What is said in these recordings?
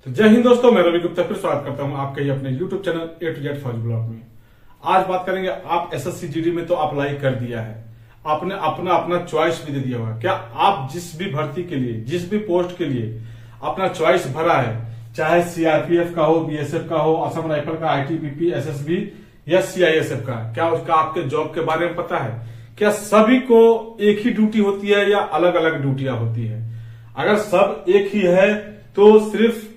तो जय हिंद दोस्तों, मैं रवि गुप्ता फिर स्वागत करता हूं आपके ही अपने YouTube channel A to Z फौज ब्लॉग में। आज बात करेंगे, आप एसएससी जीडी में तो अप्लाई कर दिया है, आपने अपना चॉइस भी दे दिया होगा। क्या आप जिस भी भर्ती के लिए, जिस भी पोस्ट के लिए अपना चॉइस भरा है, चाहे सीआरपीएफ का हो, बीएसएफ का हो, असम राइफल का, आईटीबीपी, एसएसबी या सीआईएसएफ का, क्या उसका आपके जॉब के बारे में पता है? क्या सभी को एक ही ड्यूटी होती है या अलग अलग ड्यूटियां होती है? अगर सब एक ही है तो सिर्फ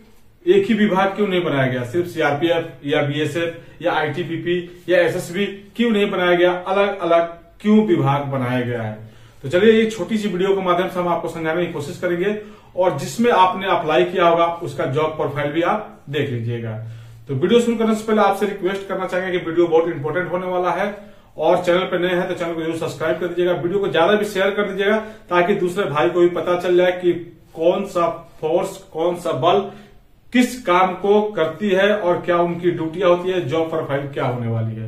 एक ही विभाग क्यों नहीं बनाया गया? सिर्फ सीआरपीएफ या बीएसएफ या आईटीबीपी या एसएसबी क्यों नहीं बनाया गया? अलग अलग क्यों विभाग बनाया गया है? तो चलिए ये छोटी सी वीडियो के माध्यम से हम आपको समझाने की कोशिश करेंगे, और जिसमें आपने अप्लाई किया होगा उसका जॉब प्रोफाइल भी आप देख लीजिएगा। तो वीडियो शुरू करने से पहले आपसे रिक्वेस्ट करना चाहेंगे कि वीडियो बहुत इंपॉर्टेंट होने वाला है, और चैनल पर नए हैं तो चैनल को जरूर सब्सक्राइब कर दीजिएगा। वीडियो को ज्यादा भी शेयर कर दीजिएगा ताकि दूसरे भाई को भी पता चल जाए कि कौन सा फोर्स, कौन सा बल किस काम को करती है और क्या उनकी ड्यूटियां होती है, जॉब प्रोफाइल क्या होने वाली है।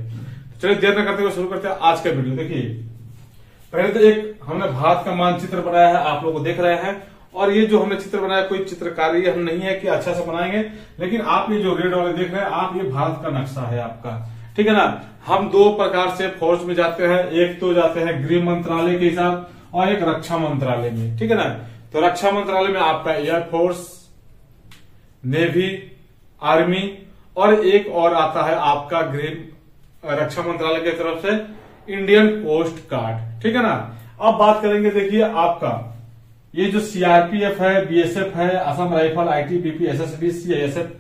चलिए देर न करते हुए शुरू करते हैं आज का वीडियो। देखिए, पहले तो एक हमने भारत का मानचित्र बनाया है, आप लोग देख रहे हैं, और ये जो हमने चित्र बनाया कोई चित्रकारी हम नहीं है कि अच्छा से बनाएंगे, लेकिन आप ये जो रेड वाले देख रहे हैं आप, ये भारत का नक्शा है आपका, ठीक है ना। हम दो प्रकार से फोर्स में जाते हैं, एक तो जाते हैं गृह मंत्रालय के हिसाब और एक रक्षा मंत्रालय में, ठीक है ना। तो रक्षा मंत्रालय में आपका एयरफोर्स, नेवी, आर्मी, और एक और आता है आपका गृह रक्षा मंत्रालय की तरफ से इंडियन कोस्ट गार्ड, ठीक है ना। अब बात करेंगे, देखिए आपका ये जो सीआरपीएफ है, बीएसएफ है, Assam rifle, ITBP, SSB, CISF,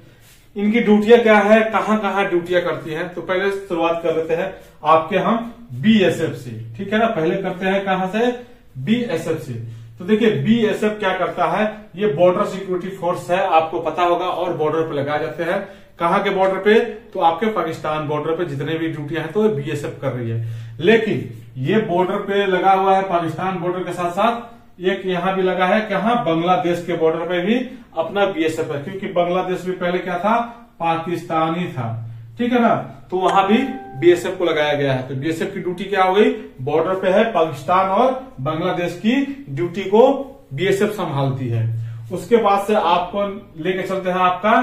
इनकी ड्यूटियां क्या है, कहां कहां ड्यूटियां करती हैं। तो पहले शुरुआत कर लेते हैं आपके हम बीएसएफ से, ठीक है ना। पहले करते हैं कहां से? बीएसएफ से। तो देखिए बीएसएफ क्या करता है, ये बॉर्डर सिक्योरिटी फोर्स है, आपको पता होगा, और बॉर्डर पे लगाए जाते हैं। कहां के बॉर्डर पे? तो आपके पाकिस्तान बॉर्डर पे जितने भी ड्यूटियां हैं तो बीएसएफ कर रही है। लेकिन ये बॉर्डर पे लगा हुआ है, पाकिस्तान बॉर्डर के साथ साथ एक यहां भी लगा है, कहां? बांग्लादेश के बॉर्डर पे भी अपना बीएसएफ है, क्योंकि बांग्लादेश भी पहले क्या था? पाकिस्तानी था, ठीक है ना। तो वहां भी बीएसएफ को लगाया गया है। तो बीएसएफ की ड्यूटी क्या हो गई? बॉर्डर पे है, पाकिस्तान और बांग्लादेश की ड्यूटी को बीएसएफ संभालती है। उसके बाद से आपको लेके चलते हैं आपका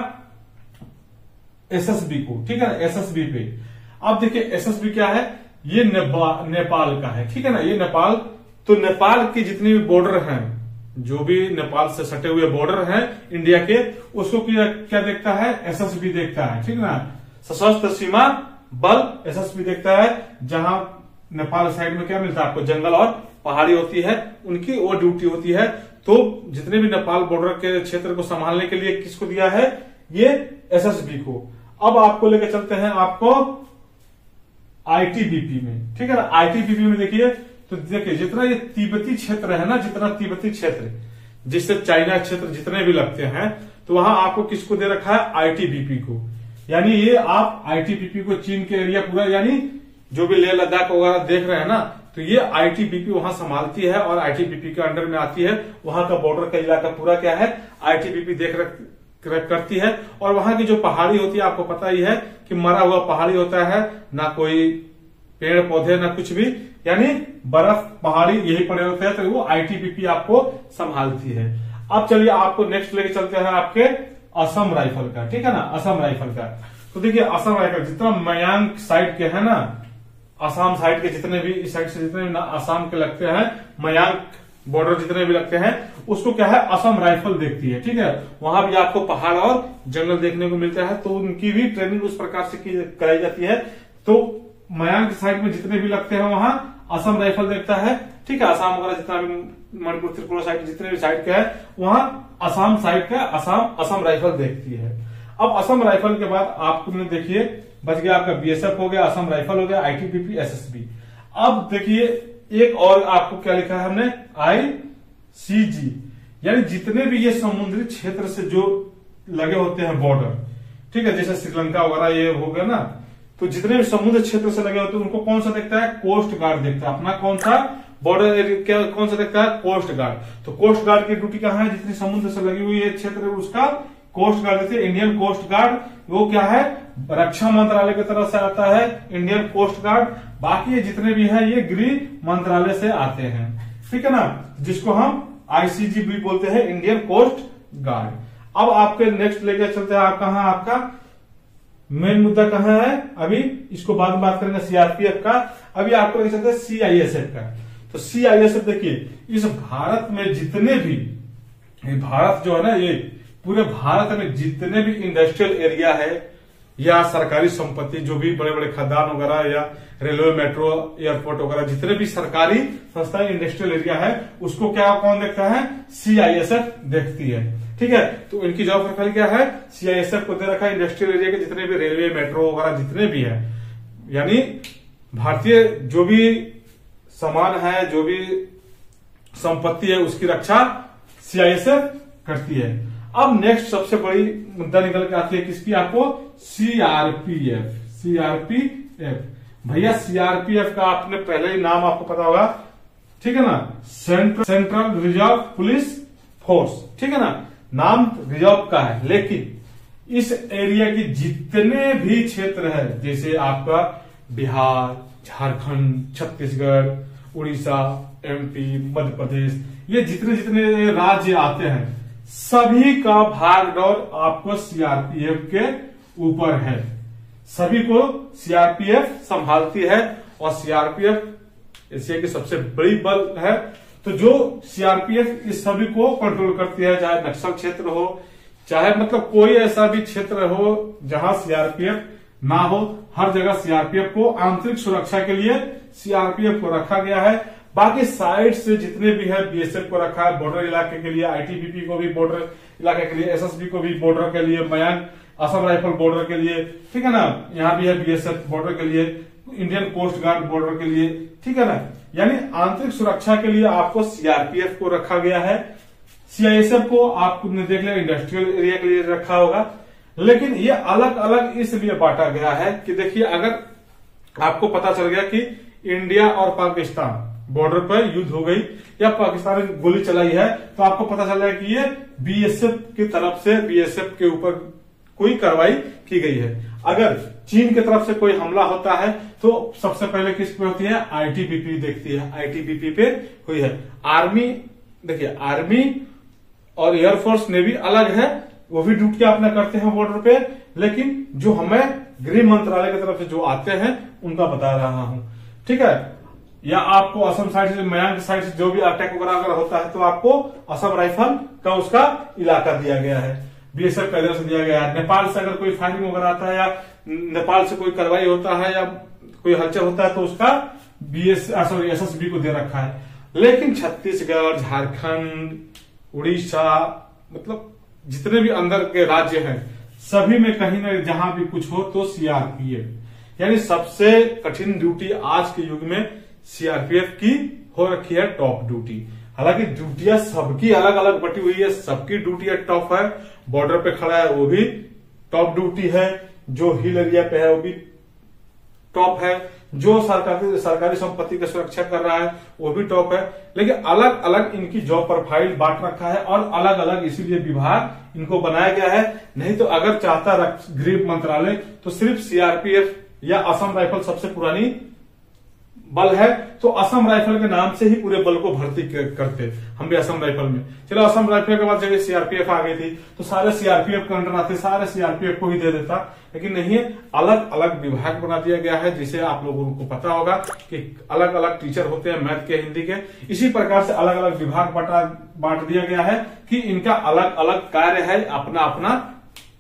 एसएसबी को, ठीक है ना, एसएसबी पे। अब देखिए एसएसबी क्या है, ये नेपाल का है, ठीक है ना, ये नेपाल। तो नेपाल की जितनी भी बॉर्डर हैं, जो भी नेपाल से सटे हुए बॉर्डर हैं इंडिया के, उसको क्या देखता है? एसएसबी देखता है, ठीक है ना। सशस्त्र सीमा बल एसएसबी देखता है। जहां नेपाल साइड में क्या मिलता है आपको? जंगल और पहाड़ी होती है, उनकी वो ड्यूटी होती है। तो जितने भी नेपाल बॉर्डर के क्षेत्र को संभालने के लिए किसको दिया है? ये एसएसबी को। अब आपको लेकर चलते हैं आपको आईटीबीपी में, ठीक है ना। आईटीबीपी में देखिए, तो देखिए जितना ये तिब्बती क्षेत्र है ना, जितना तिब्बती क्षेत्र जिससे चाइना क्षेत्र जितने भी लगते हैं, तो वहां आपको किसको दे रखा है? आईटीबीपी को। यानी ये आप आईटीबीपी को, चीन के एरिया पूरा, यानी जो भी लेह लद्दाख वगैरह देख रहे हैं ना, तो ये आईटीबीपी वहां संभालती है और आईटीबीपी के अंडर में आती है। वहां का बॉर्डर का इलाका पूरा क्या है? आईटीबीपी देख करती है। और वहां की जो पहाड़ी होती है, आपको पता ही है कि मरा हुआ पहाड़ी होता है, ना कोई पेड़ पौधे ना कुछ भी, यानी बर्फ पहाड़ी यही पड़े होते हैं। तो वो आईटीबीपी आपको संभालती है। अब चलिए आपको नेक्स्ट लेके चलते हैं आपके असम राइफल का, ठीक है ना, असम राइफल का। तो देखिए असम राइफल जितना मयांग साइड के है ना, असम साइड के जितने भी, इस साइड से जितने भी असम के लगते हैं, मयांग बॉर्डर जितने भी लगते हैं, उसको क्या है? असम राइफल देखती है, ठीक है। वहां भी आपको पहाड़ और जंगल देखने को मिलता है, तो उनकी भी ट्रेनिंग उस प्रकार से कराई जाती है। तो मयांग साइड में जितने भी लगते हैं वहां असम राइफल देखता है, ठीक है। असम वगैरह जितना भी, मणिपुर, त्रिपुरा साइड जितने भी साइड के है, वहां असम साइड का असम राइफल देखती है। अब असम राइफल के बाद आपको देखिए बच गया आपका बीएसएफ हो गया, असम राइफल हो गया, आईटीबीपी, एसएसबी। अब देखिए एक और आपको क्या लिखा है हमने? आईसीजी, यानी जितने भी ये समुद्री क्षेत्र से जो लगे होते हैं बॉर्डर, ठीक है, जैसे श्रीलंका वगैरह ये हो गया ना, तो जितने भी समुद्र क्षेत्र से लगे होते हैं उनको कौन सा देखता है? कोस्ट गार्ड देखता है। अपना कौन सा बॉर्डर एरिया कौन सा देखता है? Coast guard. तो कोस्ट गार्ड की ड्यूटी कहां है? जितनी समुद्र से लगी हुई है क्षेत्र उसका कोस्ट गार्ड देते हैं। इंडियन कोस्ट गार्ड वो क्या है? रक्षा मंत्रालय की तरफ से आता है इंडियन कोस्ट गार्ड। बाकी ये जितने भी है ये गृह मंत्रालय से आते हैं, ठीक है ना, जिसको हम आईसीजी भी बोलते हैं, इंडियन कोस्ट गार्ड। अब आपके नेक्स्ट लेकर चलते हैं, आप कहा आपका मेन मुद्दा कहाँ है, अभी इसको बाद में बात करेंगे सीआरपीएफ का। अभी आपको लेकर चलते हैं सीआईएसएफ का। तो सीआईएसएफ देखिए, इस भारत में जितने भी, भारत जो है ना, ये पूरे भारत में जितने भी इंडस्ट्रियल एरिया है या सरकारी संपत्ति, जो भी बड़े बड़े खदान वगैरह या रेलवे, मेट्रो, एयरपोर्ट वगैरह, जितने भी सरकारी संस्थाएं इंडस्ट्रियल एरिया है, उसको क्या कौन देखता है, सीआईएसएफ देखती है। ठीक है, तो इनकी जॉब प्रोफाइल क्या है, सीआईएसएफ को दे रखा है इंडस्ट्रियल एरिया के जितने भी रेलवे, मेट्रो वगैरह जितने भी है, यानी भारतीय जो भी सामान है, जो भी संपत्ति है, उसकी रक्षा सीआईएसएफ करती है। अब नेक्स्ट सबसे बड़ी मुद्दा निकल के आती है किसकी, आपको सीआरपीएफ। सीआरपीएफ भैया, सीआरपीएफ का आपने पहले ही नाम आपको पता होगा, ठीक है ना, सेंट्रल रिजर्व पुलिस फोर्स, ठीक है ना, नाम रिजर्व का है, लेकिन इस एरिया की जितने भी क्षेत्र है, जैसे आपका बिहार, झारखंड, छत्तीसगढ़, उड़ीसा, एमपी, मध्य प्रदेश, ये जितने जितने राज्य आते हैं, सभी का भागदौड़ आपको सीआरपीएफ के ऊपर है। सभी को सीआरपीएफ संभालती है, और सीआरपीएफ एशिया की सबसे बड़ी बल है। तो जो सीआरपीएफ इस सभी को कंट्रोल करती है, चाहे नक्सल क्षेत्र हो, चाहे मतलब कोई ऐसा भी क्षेत्र हो जहां सीआरपीएफ ना हो, हर जगह सीआरपीएफ को आंतरिक सुरक्षा के लिए सीआरपीएफ को रखा गया है। बाकी साइड से जितने भी है, बीएसएफ को रखा है बॉर्डर इलाके के लिए, आईटीबीपी को भी बॉर्डर इलाके के लिए, एसएसबी को भी बॉर्डर के लिए, मयांक असम राइफल बॉर्डर के लिए, ठीक है ना, यहाँ भी है बीएसएफ बॉर्डर के लिए, इंडियन कोस्ट गार्ड बॉर्डर के लिए, ठीक है ना, यानी आंतरिक सुरक्षा के लिए आपको सीआरपीएफ को रखा गया है। सीआईएसएफ को आपने देख लिया इंडस्ट्रियल एरिया के लिए रखा होगा, लेकिन ये अलग अलग इसलिए बांटा गया है कि देखिए, अगर आपको पता चल गया कि इंडिया और पाकिस्तान बॉर्डर पर युद्ध हो गई या पाकिस्तान ने गोली चलाई है, तो आपको पता चल जाए कि ये बीएसएफ की तरफ से, बीएसएफ के ऊपर कोई कार्रवाई की गई है। अगर चीन की तरफ से कोई हमला होता है तो सबसे पहले किस पे होती है, आईटीबीपी देखती है, आईटीबीपी पे हुई है। आर्मी देखिए, आर्मी और एयरफोर्स नेवी अलग है, वो भी ड्यूटी अपना करते हैं बॉर्डर पे, लेकिन जो हमें गृह मंत्रालय की तरफ से जो आते हैं उनका बता रहा हूं, ठीक है। या आपको असम साइड से, मयांक साइड से जो भी अटैक वगैरह अगर होता है तो आपको असम राइफल का उसका इलाका दिया गया है, बीएसएफ का इधर से दिया गया है। नेपाल से अगर कोई फायरिंग वगैरह आता है या नेपाल से कोई कार्रवाई होता है या कोई हलचल होता है तो उसका एसएसबी को दे रखा है। लेकिन छत्तीसगढ़, झारखंड, उड़ीसा, मतलब जितने भी अंदर के राज्य हैं, सभी में कहीं ना जहां भी कुछ हो तो सीआरपीएफ, यानी सबसे कठिन ड्यूटी आज के युग में सीआरपीएफ की हो रखी है, टॉप ड्यूटी। हालांकि ड्यूटियां सबकी अलग अलग बटी हुई है, सबकी ड्यूटी टॉप है। बॉर्डर पे खड़ा है वो भी टॉप ड्यूटी है, जो हिल एरिया पे है वो भी टॉप है, जो सरकारी संपत्ति की सुरक्षा कर रहा है वो भी टॉप है। लेकिन अलग अलग इनकी जॉब प्रोफाइल बांट रखा है और अलग अलग इसीलिए विभाग इनको बनाया गया है। नहीं तो अगर चाहता गृह मंत्रालय तो सिर्फ सीआरपीएफ या असम राइफल सबसे पुरानी बल है तो असम राइफल के नाम से ही पूरे बल को भर्ती करते, हम भी असम राइफल में। चलो, असम राइफल के बाद जब सीआरपीएफ आ गई थी तो सारे सीआरपीएफ के अंडर आते, सारे सीआरपीएफ को ही दे देता, लेकिन नहीं है, अलग अलग विभाग बना दिया गया है। जिसे आप लोगों को पता होगा कि अलग अलग टीचर होते हैं मैथ के, हिंदी के, इसी प्रकार से अलग अलग विभाग बांट दिया गया है कि इनका अलग अलग कार्य है, अपना अपना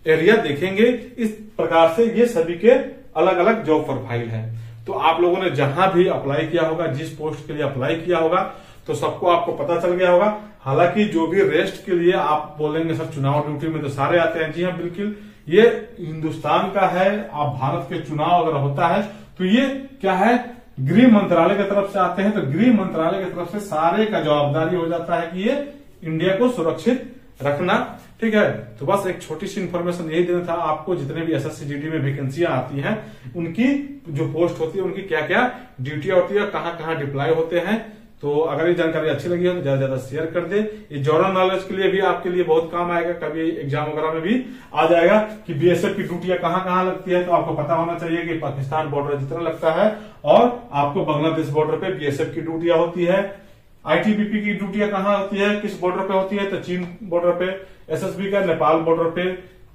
एरिया देखेंगे। इस प्रकार से ये सभी के अलग अलग जॉब प्रोफाइल है। तो आप लोगों ने जहां भी अप्लाई किया होगा, जिस पोस्ट के लिए अप्लाई किया होगा, तो सबको आपको पता चल गया होगा। हालांकि जो भी रेस्ट के लिए आप बोलेंगे सर चुनाव ड्यूटी में तो सारे आते हैं, जी हाँ बिल्कुल, ये हिंदुस्तान का है। आप भारत के चुनाव अगर होता है तो ये क्या है, गृह मंत्रालय की तरफ से आते हैं, तो गृह मंत्रालय की तरफ से सारे का जवाबदारी हो जाता है कि ये इंडिया को सुरक्षित रखना, ठीक है। तो बस एक छोटी सी इन्फॉर्मेशन यही देना था आपको, जितने भी एसएससी जीडी में वैकेंसियां आती हैं उनकी जो पोस्ट होती है उनकी क्या क्या ड्यूटियां होती है, कहां कहां डिप्लॉय होते हैं। तो अगर ये जानकारी अच्छी लगी हो तो ज्यादा से ज्यादा शेयर कर दे। ये जनरल नॉलेज के लिए भी आपके लिए बहुत काम आएगा, कभी एग्जाम वगैरह में भी आ जाएगा कि बीएसएफ की ड्यूटियां कहां कहां लगती है। तो आपको पता होना चाहिए कि पाकिस्तान बॉर्डर जितना लगता है और आपको बांग्लादेश बॉर्डर पे बीएसएफ की ड्यूटियां होती है। आईटीबीपी की ड्यूटियां कहां होती है, किस बॉर्डर पे होती है, तो चीन बॉर्डर पे, एसएसबी का नेपाल बॉर्डर पे,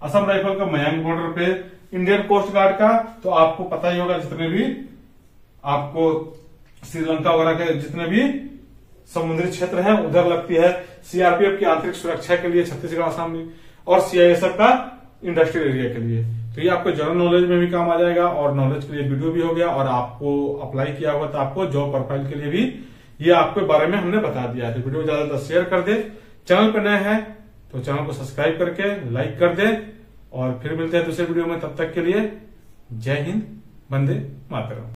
असम राइफल का मयांग बॉर्डर पे, इंडियन कोस्ट गार्ड का तो आपको पता ही होगा, जितने भी आपको श्रीलंका वगैरह के जितने भी समुद्री क्षेत्र है उधर लगती है। सीआरपीएफ की आंतरिक सुरक्षा के लिए छत्तीसगढ़ आसाम में, और सीआईएसएफ का इंडस्ट्रियल एरिया के लिए। तो ये आपको जनरल नॉलेज में भी काम आ जाएगा, और नॉलेज के लिए वीडियो भी हो गया, और आपको अप्लाई किया होगा तो आपको जॉब प्रोफाइल के लिए भी ये आपके बारे में हमने बता दिया है। तो वीडियो ज्यादातर शेयर कर दे, चैनल पर नए हैं तो चैनल को सब्सक्राइब करके लाइक कर दे, और फिर मिलते हैं दूसरे वीडियो में। तब तक के लिए जय हिंद, वंदे मातरम।